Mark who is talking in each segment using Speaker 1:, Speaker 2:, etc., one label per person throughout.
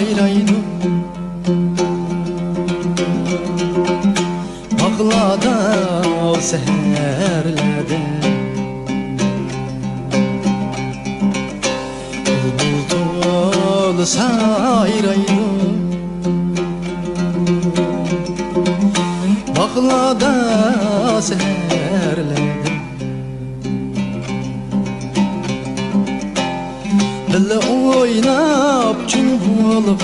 Speaker 1: sayraydı Bağlada o seherlerde Bulbul sayraydı Bağlada seherlerde Bile oynap çuvalgan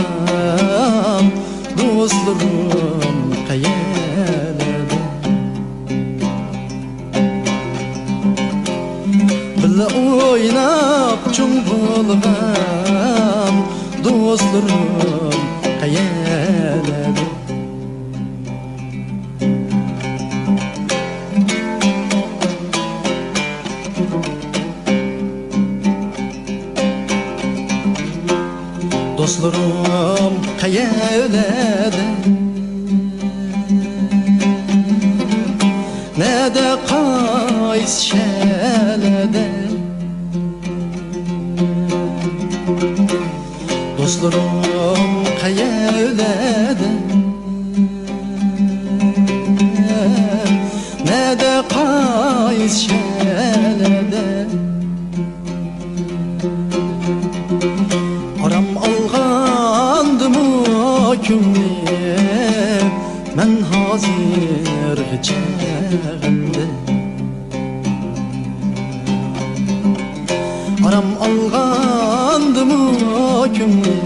Speaker 1: dostlarım kayelerde Bile oynap çuvalgan dostlarım kayelerde Dostlarım kayelerde Ne de kays şelede Dostlarım kayelerde Ne de kays şelede Aram algandım o kümni Men hazır çağımda Aram algandım o kümni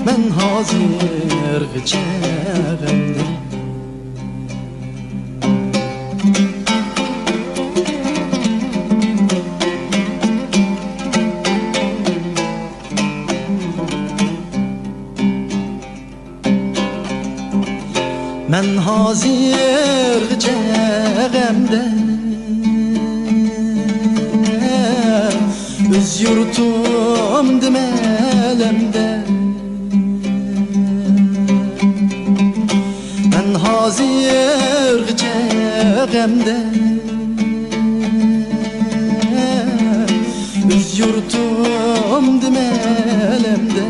Speaker 1: Men hazır çağımda Men hazır çağımda Öz yurtum demelemde Men hazır çağımda Öz yurtum demelemde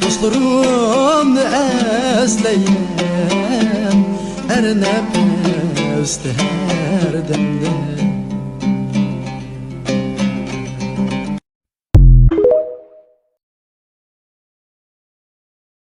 Speaker 1: Dostlarımı esleyen her nefeste her demde